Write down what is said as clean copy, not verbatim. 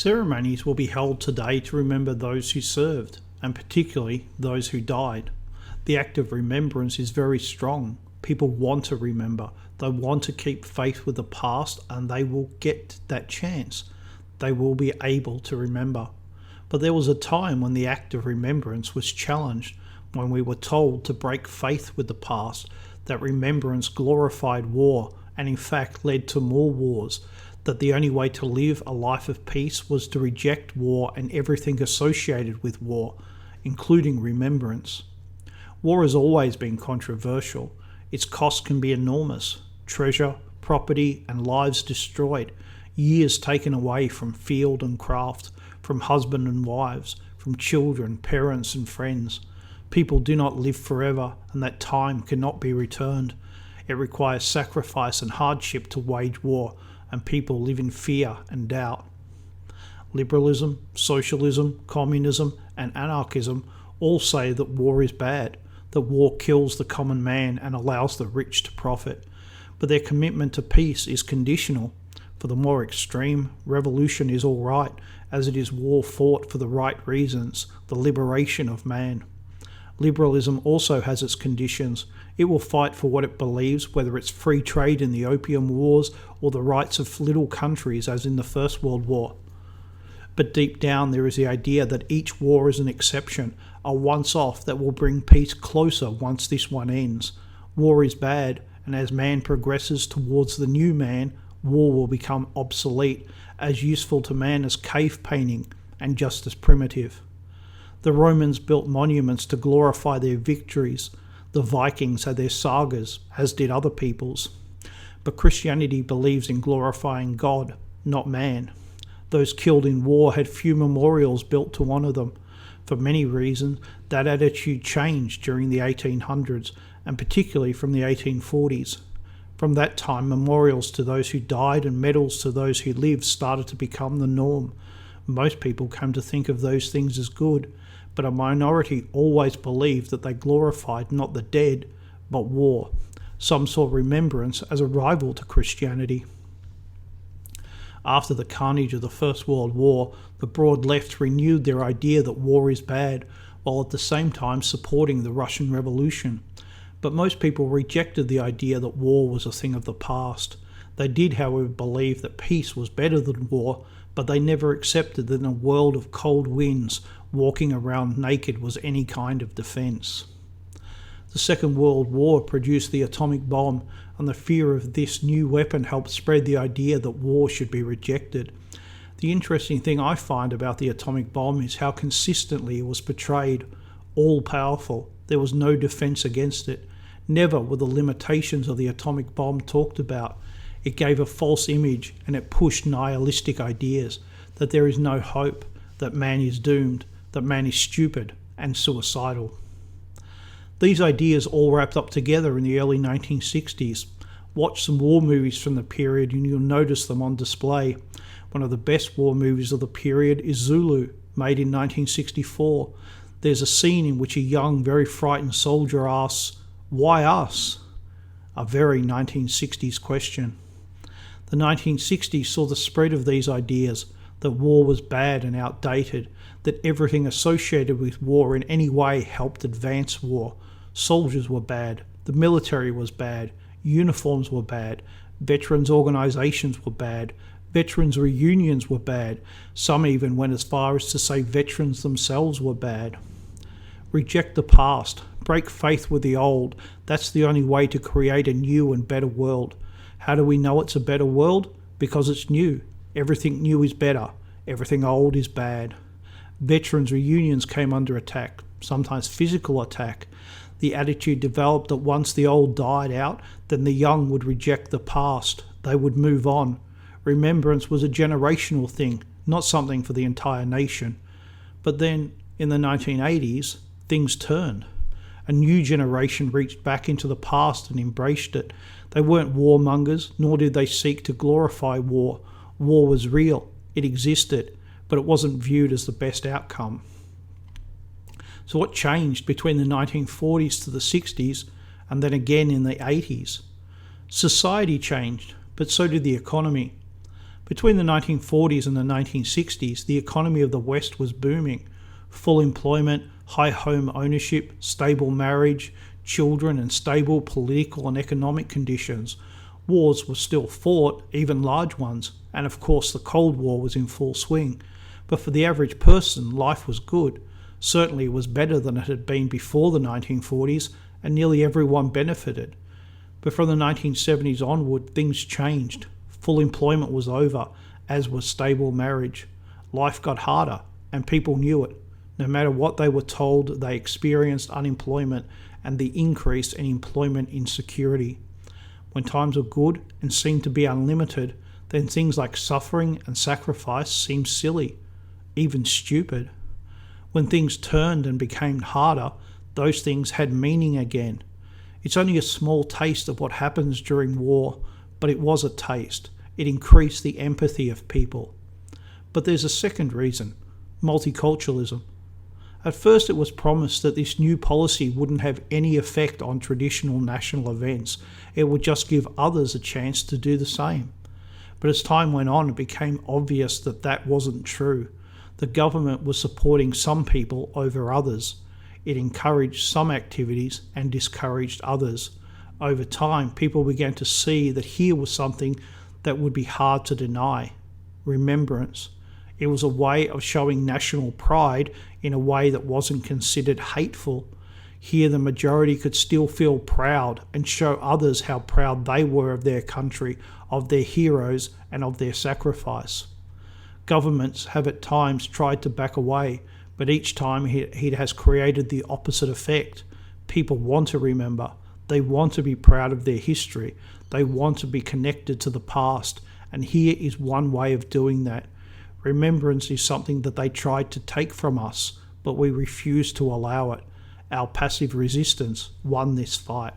Ceremonies will be held today to remember those who served, and particularly those who died. The act of remembrance is very strong. People want to remember. They want to keep faith with the past, and they will get that chance. They will be able to remember. But there was a time when the act of remembrance was challenged, when we were told to break faith with the past, that remembrance glorified war and in fact led to more wars, that the only way to live a life of peace was to reject war and everything associated with war, including remembrance. War has always been controversial. Its cost can be enormous: treasure, property, and lives destroyed, years taken away from field and craft, from husband and wives, from children, parents and friends. People do not live forever, and that time cannot be returned. It requires sacrifice and hardship to wage war, and people live in fear and doubt. Liberalism, socialism, communism, and anarchism all say that war is bad, that war kills the common man and allows the rich to profit. But their commitment to peace is conditional. For the more extreme, revolution is all right, as it is war fought for the right reasons, the liberation of man. Liberalism also has its conditions. It will fight for what it believes, whether it's free trade in the Opium Wars or the rights of little countries as in the First World War. But deep down there is the idea that each war is an exception, a once-off that will bring peace closer once this one ends. War is bad, and as man progresses towards the new man, war will become obsolete, as useful to man as cave painting and just as primitive. The Romans built monuments to glorify their victories. The Vikings had their sagas, as did other peoples. But Christianity believes in glorifying God, not man. Those killed in war had few memorials built to honour them. For many reasons, that attitude changed during the 1800s, and particularly from the 1840s. From that time, memorials to those who died and medals to those who lived started to become the norm. Most people came to think of those things as good, but a minority always believed that they glorified not the dead, but war. Some saw remembrance as a rival to Christianity. After the carnage of the First World War, the broad left renewed their idea that war is bad, while at the same time supporting the Russian Revolution. But most people rejected the idea that war was a thing of the past. They did, however, believe that peace was better than war, but they never accepted that in a world of cold winds, walking around naked was any kind of defence. The Second World War produced the atomic bomb, and the fear of this new weapon helped spread the idea that war should be rejected. The interesting thing I find about the atomic bomb is how consistently it was portrayed, all-powerful. There was no defence against it. Never were the limitations of the atomic bomb talked about. It gave a false image, and it pushed nihilistic ideas, that there is no hope, that man is doomed, that man is stupid and suicidal. These ideas all wrapped up together in the early 1960s. Watch some war movies from the period and you'll notice them on display. One of the best war movies of the period is Zulu, made in 1964. There's a scene in which a young, very frightened soldier asks, "Why us?" A very 1960s question. The 1960s saw the spread of these ideas, that war was bad and outdated, that everything associated with war in any way helped advance war. Soldiers were bad, the military was bad, uniforms were bad, veterans organisations were bad, veterans reunions were bad. Some even went as far as to say veterans themselves were bad. Reject the past, break faith with the old. That's the only way to create a new and better world. How do we know it's a better world? Because it's new. Everything new is better. Everything old is bad. Veterans reunions came under attack, sometimes physical attack. The attitude developed that once the old died out, then the young would reject the past. They would move on. Remembrance was a generational thing, not something for the entire nation. But then, in the 1980s, things turned. A new generation reached back into the past and embraced it. They weren't warmongers, nor did they seek to glorify war. War was real. It existed, but it wasn't viewed as the best outcome. So what changed between the 1940s to the 60s and then again in the 80s? Society changed, but so did the economy. Between the 1940s and the 1960s, the economy of the West was booming. Full employment, high home ownership, stable marriage, children, and stable political and economic conditions. Wars were still fought, even large ones, and of course the Cold War was in full swing. But for the average person, life was good. Certainly it was better than it had been before the 1940s, and nearly everyone benefited. But from the 1970s onward, things changed. Full employment was over, as was stable marriage. Life got harder, and people knew it. No matter what they were told, they experienced unemployment and the increase in employment insecurity. When times were good and seemed to be unlimited, then things like suffering and sacrifice seemed silly, even stupid. When things turned and became harder, those things had meaning again. It's only a small taste of what happens during war, but it was a taste. It increased the empathy of people. But there's a second reason: multiculturalism. At first it was promised that this new policy wouldn't have any effect on traditional national events. It would just give others a chance to do the same. But as time went on, it became obvious that that wasn't true. The government was supporting some people over others. It encouraged some activities and discouraged others. Over time, people began to see that here was something that would be hard to deny: remembrance. It was a way of showing national pride in a way that wasn't considered hateful. Here the majority could still feel proud and show others how proud they were of their country, of their heroes, and of their sacrifice. Governments have at times tried to back away, but each time it has created the opposite effect. People want to remember. They want to be proud of their history. They want to be connected to the past, and here is one way of doing that. Remembrance is something that they tried to take from us, but we refused to allow it. Our passive resistance won this fight.